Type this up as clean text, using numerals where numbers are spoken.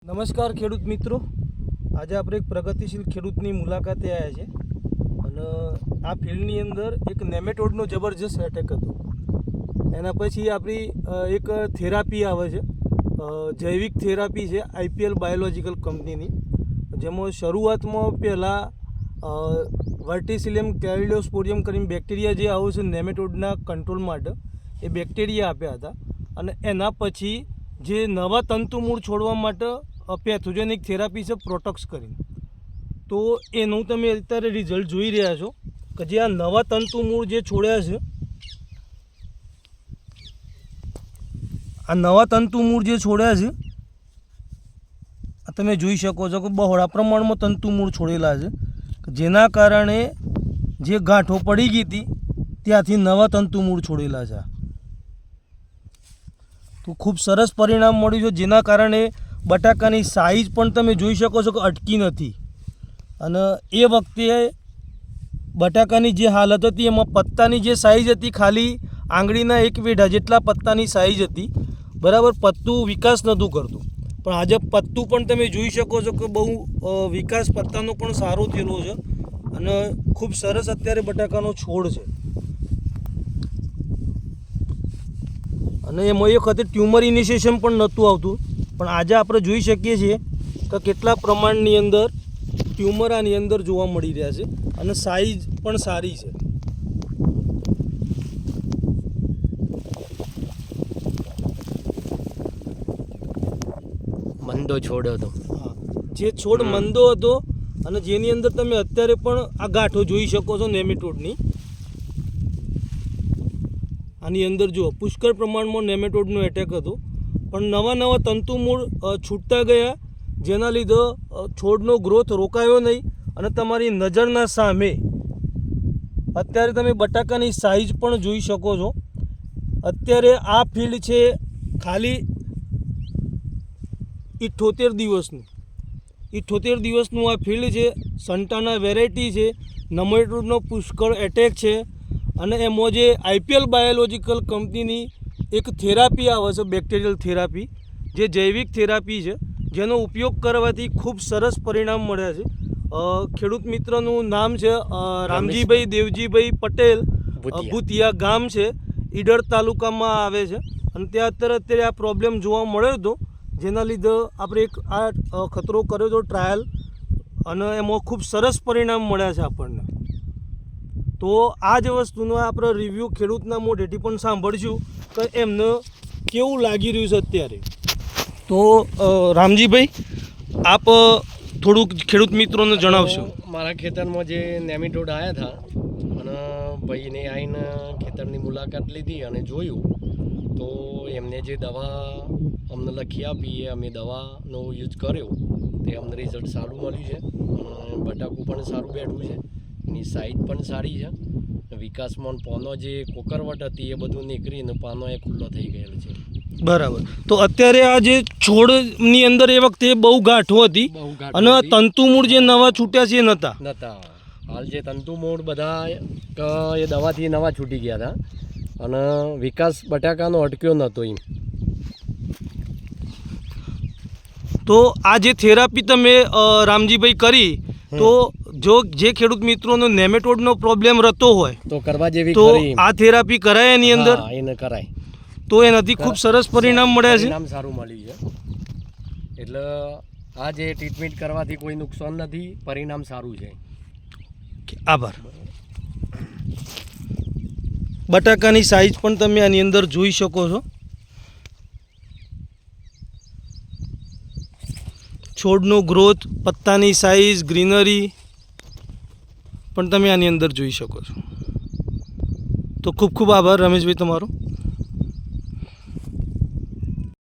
નમસ્કાર ખેડૂત મિત્રો, આજે આપણે એક પ્રગતિશીલ ખેડૂતની મુલાકાતે આવ્યા છે અને આ ફિલ્ડની અંદર એક નેમેટોડનો જબરજસ્ત એટેક હતો. એના પછી આપણી એક થેરાપી આવે છે, જૈવિક થેરાપી છે આઈપીએલ બાયોલોજિકલ કંપનીની, જેમાં શરૂઆતમાં પહેલાં વર્ટિસિલિયમ કેલિડોસ્પોરિયમ કરીને બેક્ટેરિયા જે આવે છે નેમેટોડના કંટ્રોલ માટે, એ બેક્ટેરિયા આપ્યા હતા. અને એના પછી જે નવા તંતુમૂળ છોડવા માટે પેથોજેનિક થેરાપી છે પ્રોટોક્સ કરીને. તો એનું તમે અત્યારે રિઝલ્ટ જોઈ રહ્યા છો કે જે આ નવા તંતુમૂળ જે છોડ્યા છે, આ નવા તંતુમૂળ જે છોડ્યા છે આ તમે જોઈ શકો છો કે બહોળા પ્રમાણમાં તંતુમૂળ છોડેલા છે, જેના કારણે જે ગાંઠો પડી ગઈ હતી ત્યાંથી નવા તંતુમૂળ છોડેલા છે. તો ખૂબ સરસ પરિણામ મળ્યું છે, જેના કારણે બટાકાની સાઇઝ પણ તમે જોઈ શકો છો કે અટકી નથી. અને એ વખતે બટાકાની જે હાલત હતી એમાં પત્તાની જે સાઇઝ હતી ખાલી આંગળીના એક વેઢા જેટલા પત્તાની સાઇઝ હતી, બરાબર. પત્તું વિકાસ નહોતું કરતું, પણ આજે પત્તું પણ તમે જોઈ શકો છો કે બહુ વિકાસ પત્તાનો પણ સારો થયેલો છે અને ખૂબ સરસ અત્યારે બટાકાનો છોડ છે. અને એમાં એક વખતે ટ્યુમર ઇનિશિએશન પણ નહોતું આવતું, પણ આજે આપણે જોઈ શકીએ છીએ કે કેટલા પ્રમાણની અંદર ટ્યુમર આની અંદર જોવા મળી રહ્યા છે અને સાઇઝ પણ સારી છે. મંદો છોડ હતો. હા, જે છોડ મંદો હતો અને જેની અંદર તમે અત્યારે પણ આ ગાંઠો જોઈ શકો છો નેમેટોડની. આની અંદર જુઓ પુષ્કળ પ્રમાણમાં નેમેટોડનો એટેક હતો, પણ નવા નવા તંતુમૂળ છૂટતા ગયા, જેના લીધે છોડનો ગ્રોથ રોકાયો નહીં. અને તમારી નજરના સામે અત્યારે તમે બટાકાની સાઇઝ પણ જોઈ શકો છો. અત્યારે આ ફિલ્ડ છે ખાલી 78 દિવસનું. 78 દિવસનું આ ફિલ્ડ છે. સંટાના વેરાયટી છે, નેમેટોડનો પુષ્કળ એટેક છે. અને એમાં જે આઈપીએલ બાયોલોજિકલ કંપનીની એક થેરાપી આવે છે, બેક્ટેરિયલ થેરાપી, જે જૈવિક થેરાપી છે, જેનો ઉપયોગ કરવાથી ખૂબ સરસ પરિણામ મળ્યા છે. ખેડૂત મિત્રનું નામ છે રામજીભાઈ દેવજીભાઈ પટેલ, ભૂતિયા ગામ છે, ઈડર તાલુકામાં આવે છે. અને ત્યાં અત્યારે આ પ્રોબ્લેમ જોવા મળ્યો હતો, જેના લીધે આપણે એક આ ખતરો કર્યો હતો ટ્રાયલ, અને એમાં ખૂબ સરસ પરિણામ મળ્યા છે આપણને. તો આ જ વસ્તુનો આપણે રિવ્યૂ ખેડૂતના મોઢેથી પણ સાંભળશું કે એમને કેવું લાગી રહ્યું છે અત્યારે. તો રામજીભાઈ, આપ થોડુંક ખેડૂત મિત્રોને જણાવશો. મારા ખેતરમાં જે નેમેટોડ આવ્યા હતા અને ભાઈને આવીને ખેતરની મુલાકાત લીધી અને જોયું, તો એમને જે દવા અમને લખી આપી એ અમે દવાનો યુઝ કર્યો, તે અમને રિઝલ્ટ સારું મળ્યું છે. અને બટાકું પણ સારું બેઠું છે, એની સાઇઝ પણ સારી છે. વિકાસમાં પાનો જે કોકરવટ હતી એ બધું નીકળીને પાનો એ ખુલ્લો થઈ ગયેલો છે. બરાબર. તો અત્યારે આ જે છોડની અંદર એ વખતે બહુ ગાંઠો હતી અને તંતુમૂળ જે નવા છૂટ્યા છે એ નહોતા. હાલ જે તંતુમૂળ બધા એ દવાથી નવા છૂટી ગયા હતા અને વિકાસ બટાકાનો અટક્યો નહોતો એમ. તો આ જે થેરાપી તમે રામજીભાઈ કરી, તો જો જે ખેડૂત મિત્રોનો નેમેટોડનો પ્રોબ્લેમ રહેતો હોય તો કરવા જેવી તો આ થેરાપી કરાય એની અંદર, એને કરાય તો એનાથી ખૂબ સરસ પરિણામ મળ્યા છે. પરિણામ સારું મળ્યું છે. એટલે આ જે ટ્રીટમેન્ટ કરવાથી કોઈ નુકસાન નથી, પરિણામ સારું છે. આભાર. બટાકાની સાઇઝ પણ તમે આની અંદર જોઈ શકો છો. છોડનો ગ્રોથ, પત્તાની સાઇઝ, ગ્રીનરી પણ તમે આની અંદર જોઈ શકો છો. તો ખૂબ ખૂબ આભાર રમેશભાઈ તમારો.